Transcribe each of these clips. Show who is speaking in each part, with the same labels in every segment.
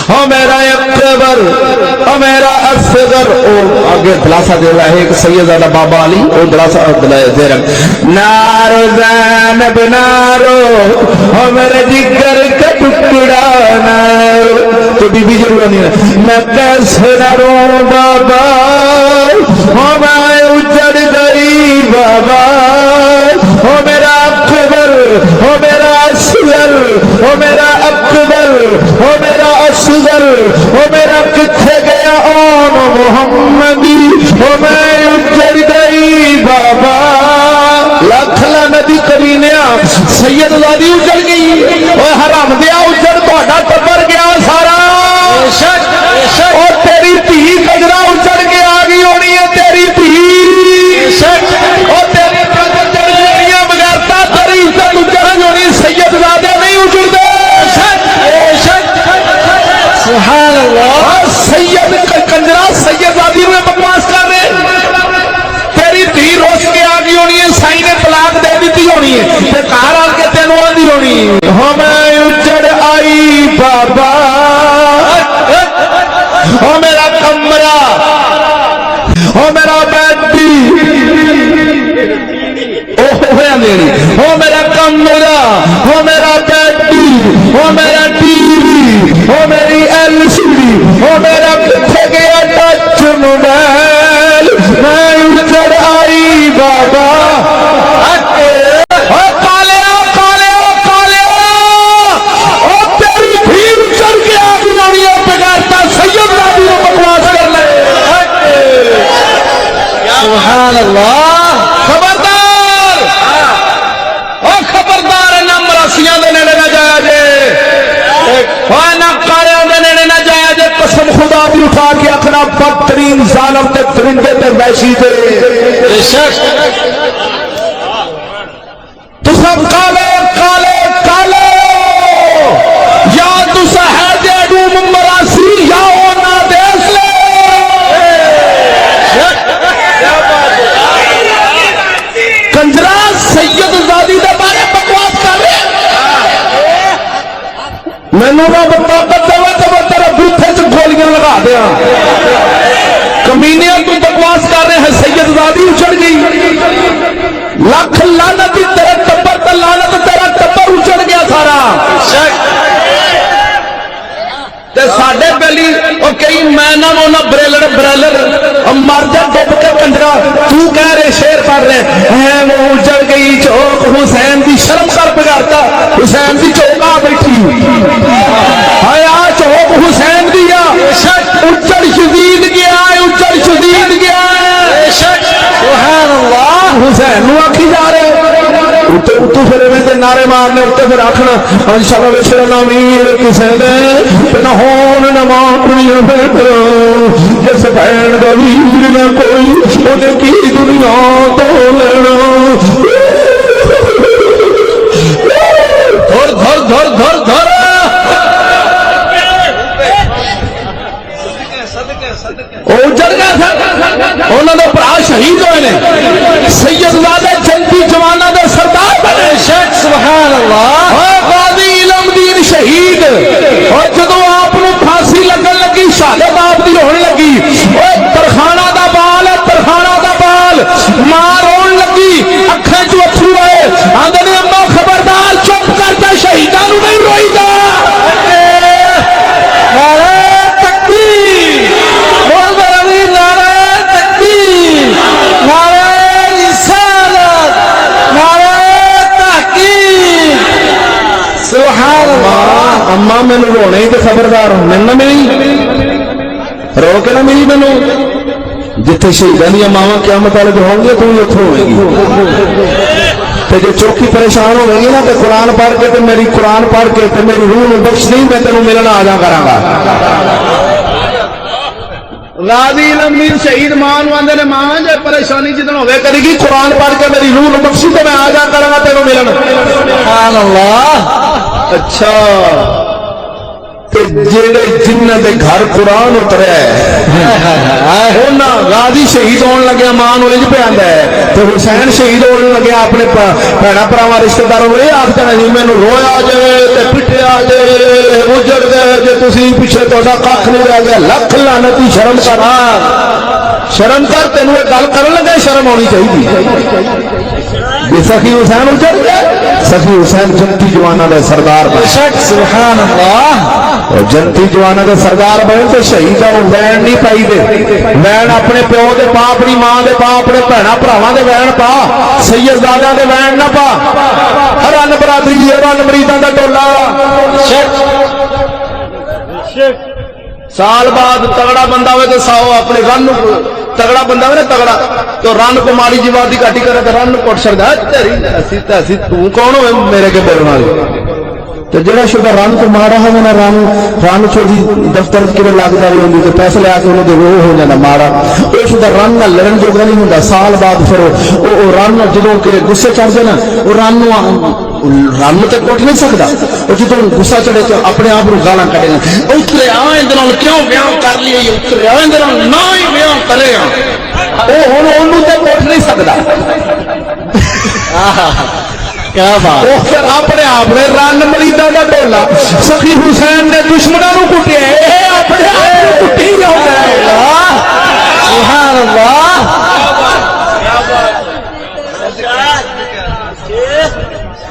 Speaker 1: ہو میرا اکبر ہو میرا اصغر. او آگے دلاسا دے رہا ہے ایک سیدزادہ بابا علی او دلاسا دے رہا ہے نارو زینب نارو ہو میرے جگر کا ٹکڑا نارو. تو بی بی ضرور نہیں ہے میں کیسے نہ رو بابا ہو میں اجڑ گئی بابا. ہو میرا اکبر ہو میرا اصغر ہو میرا اکبر ہو میرا اصغر ہو میرا کتھے گیا اون محمدی ہو میں اجڑ گئی بابا. لاکھ لعنتی کرینیا سید زادی اجڑ گئی اوے حرام دیا اجڑ تہاڈا ٹبر گیا سارا. اور تیری دھی کجرا اجڑ کے آ گئی ہونی ہے تیری دھی اور تیری بغیرتا تیری عزت اجڑ ہونی. سید زادے نہیں اجڑتے سبحان اللہ. سید کنجرا سید زادی میں بکواس کر رہے تیری دھی روس کے آ گئی ہونی ہے. سائی نے طلاق دے دیتی ہونی ہے کار آ کے تینوں آدھی ہونی ہمیں اجڑ آئی بابا. او میرا کمرہ او میرا بیٹی او میرا کمرہ او میرا بیٹی او میرا ٹی وی او میری ایل سی ڈی او میرا کتھے گیا ٹچ موبائل. میں اجڑ آئی بابا. سبحان اللہ. خبردار او خبردار نہ مراسیاں دے نیڑے نہ جایا جے او نہ کالیاں دے نیڑے نہ جایا جے. قسم خدا دی اٹھا کے اکھنا بدترین ظالم تے درندے تے وحشی تے بے شک تساں کالے کالے کالے یا تساں ہے جے ڈوم مراسی یا او نہ دیس لے. کنجرا سید زادی دے بارے بکواس کر رہے مینو نہ بطاقت دے تو میں تیرے بوتھے چ گولیاں لگا دیا. کمینیاں تو بکواس کر رہے ہیں سید زادی اچڑ گئی. لاکھ لعنت تیرے ٹبر تے لعنت تیرا ٹبر اچڑ گیا سارا. تے ساڈے پہلی او کئی میں نہ ہونا بریلر بریلر مر جا ڈب کے کنجرا تو کہہ رہے شیر پڑھ رہے ہیں وہ اجڑ گئی چوک حسین دی شرم کر بگاڑتا. حسین دی چوک آ بیٹھی آیا چوک حسین دی اجڑ شدید گیا اجڑ شدید گیا. سبحان اللہ. حسین نو آکھی جا رہے اتو پھر میں نعرے مارنے اتنے پھر آخنا انشاءاللہ ویسے نہ میر کسے دے نہ ہون نہ ماپنی جس بہن دا ویر نہ کوئی انہیں کی دنیا تو لینا. دھر دھر دھر دھر دھر اجڑ گیا تھا انہوں نے برا شہید ہوئے نے. سید زادے جنتی جوانا دے سردار بنے. سبحان اللہ. غازی علم دین شہید اور جدو آپ کو پھانسی لگن لگی شہادت آپ دی ہون لگی ترخانہ دا بال ہے ترخانہ دا بال ماں رون لگی اکھیں چ اتھرو آئے آندے نے اما خبردار چپ کرتا شہیداں نو نہیں روئی دا. اما مینو رونے تو خبردار ہوں میں نہ ملی رو کے نہ ملی مینو. جتنے شہیدان دیا ماوا قیامت والے تو ہوں گے تو بھی اتوں ہوئے گی. جو چوکی پریشان ہوئے گی نا تو قرآن پڑھ کے تو میری قرآن پڑھ کے تو میری روح بخش نہیں میں تینوں ملنا آ جا کرا گا. غازی علم شہید ماں آدھے نے ماں جی پریشانی جتنا ہوئے کرے گی قرآن پڑھ کے میری روح بخشی تو میں آ جا کرا گا تینوں ملنا. سبحان اللہ. اچھا جڑے جنہ دے گھر قرآن اتریا ہے غازی شہید ہونے لگے ماں الجھ پہ آتا ہے تو حسین شہید ہونے لگے اپنے بھڑا پراوا رشتے داروں یہ آخر ہے جی مینو رویا جائے پٹیا جائے اجڑ گئے جی تھی پیچھے تا کھ نہیں رہ گیا لکھ لعنتی شرم کر تینوں یہ گل کر لگا شرم ہونی چاہیے سخی حسین اجڑ گیا سخی حسین جنتی جوانا دے سردار سبحان اللہ جنتی جوانا دے سردار بنے تو شہید وین نہیں پائی دے وین اپنے پیو دے پا اپنی ماں دے پا اپنے بھنا بھراواں دے وین پا سیدزادہ دے وین نہ پا رن برادری جی رن مریداں دا ٹولا سال بعد تگڑا بندہ ہوئے تو ساؤ اپنے رن تگڑا بندہ ہوئے نا تگڑا تو رن کو ماڑی جی بات کی کاٹی کرے تو رن کوٹ چڑھتا ہے تو کون ہوئے میرے کے بولنے والے تو جڑا شدہ رن کو مارا ہے نا رن چھوڑی دفتر کے لگتا بھی ہوتی تو پیسے لے کے انہوں وہ ہو جانا مارا وہ شدہ رن نہ لڑن جو نہیں ہوتا سال بعد پھر وہ رن جدوں کہ غصے چڑھ جائے نا وہ رن تو کوٹ نہیں سکتا وہ جدوں غصہ چڑھے تو اپنے آپ کو گالاں کٹے گا اترے آئے کیوں بیان کر لیے اترے آئے نہ ہی بیان کرے وہ ہوں انہوں تو کوٹ نہیں سکتا اپنے آپ نے رن مریداں دا ٹولا سخی حسین نے دشمنوں کو کٹیا اپنے آپ کو کٹی جاتا ہے سبحان اللہ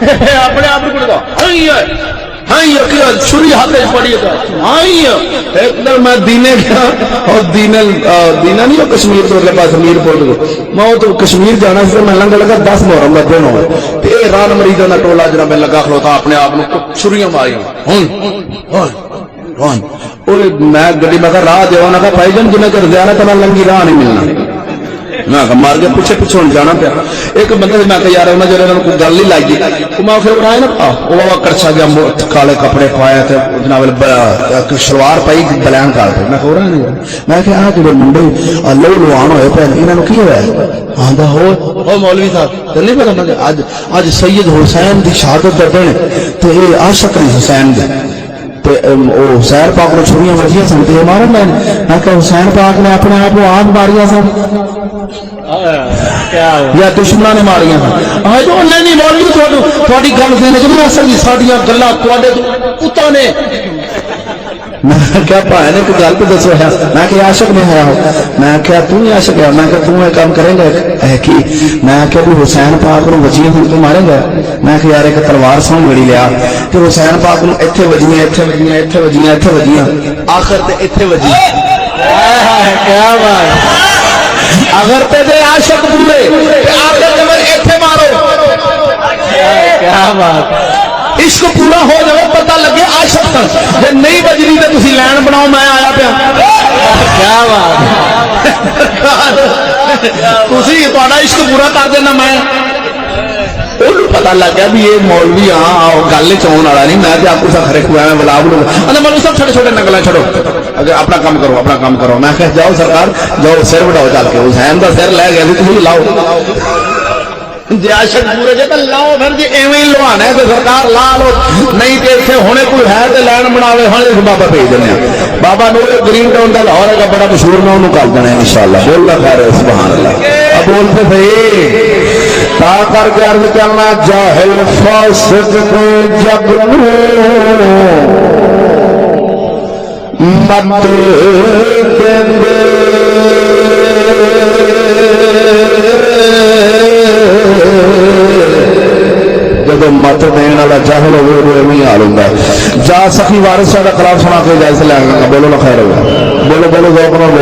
Speaker 1: اپنے آپ کو کٹتا چھری ہاتھ پڑی ایک دن میں دینے گیا اور دینا نہیں کشمیر تو اگلے پاس امیر پور میں تو کشمیر جانا سے میں لنگا لگا 10 محرم کا دن ہو یہ رن مریداں کا ٹولا جنا میں لگا کھلوتا اپنے آپ کو چھریاں ماریاں میں گڈی میں راہ دیا نہ پائی جان جنہیں کر دیا تو میں لنگی راہ نہیں ملنا میں مار کے پیچھے پیچھے جانا پیا ایک بندے میں کہ یار انہیں جب کوئی گل نہیں لائی میں پھر آئے نا وہ کرچا گیا کالے کپڑے پایا جناب شلوار پائی بلین کال پہ میں رہا نہیں میں کہ آ جب منڈے لو لوان ہوئے پہ یہاں کی ہوا آدھا ہو مولوی صاحب تو نہیں پتا اج سید حسین کی شہادت دے تو یہ عاشق نہیں حسین دے حسین پاک نے چھریاں مرضیاں سن تو مارن لین میں کہ حسین پاک نے اپنے آپ کو آگ ماریاں سن یا دشمنوں نے ماریاں نہیں مولوی تھوڑی گل نہیں اصل ساڈیاں گلاں تواڈے پتاں نے میں کیا پایا نے کوئی گل تو دسو ہے میں کہ عاشق نہیں ہے ہو میں کیا تو ہی عاشق ہے میں کہ تو یہ کام کریں گے کی میں کہ حسین پاک نو وجیاں ہن تو مارے گا میں کہ یار ایک تلوار سون گڑی لیا کہ حسین پاک نو ایتھے وجیاں ایتھے وجیاں ایتھے وجیاں ایتھے وجیاں آخر تے ایتھے وجی کیا بات اگر تے عاشق پورے تے آخر تے ایتھے مارو کیا بات عشق پورا ہو جائے پتہ لگے عاشق جی نہیں بجری تو تھی لین بناؤ میں آیا پیا کیا بات تھی عشق پورا کر دینا میں پتا لگ گیا بھی یہ مولوی ہاں گل چون والا نہیں میں آپ کو سب ہر میں بلا بلو مولوی سب چھوٹے چھوٹے نقل چھوڑو اگر اپنا کام کرو میں کہ جاؤ سرکار جاؤ سر بڑھاؤ چل کے حسین کا سر لے گیا تھی لاؤ جی عاشق پورے جی تو لاؤ پھر جی ایویں لوانا ہے تو سرکار لا لو نہیں تو اتنے ہونے کوئی ہے تو لین بناوے ہوں بابا بھیج دینا بابا نور گرین ٹاؤن کا لاہور ہے بڑا مشہور میں انہوں کر دینا ان شاء اللہ بول رہا خیر سبحان اللہ اب بولتے تھے تا کر کے عرض کرنا جاہل فاسق کو جب مت دے جب مت دین والا جاہل ہوئے نہیں حال ہوں جا سخی وارث کا خلاف سنا کے جائزہ لے گا بولو نہ خیر ہوگا بولو بولو ذوق نال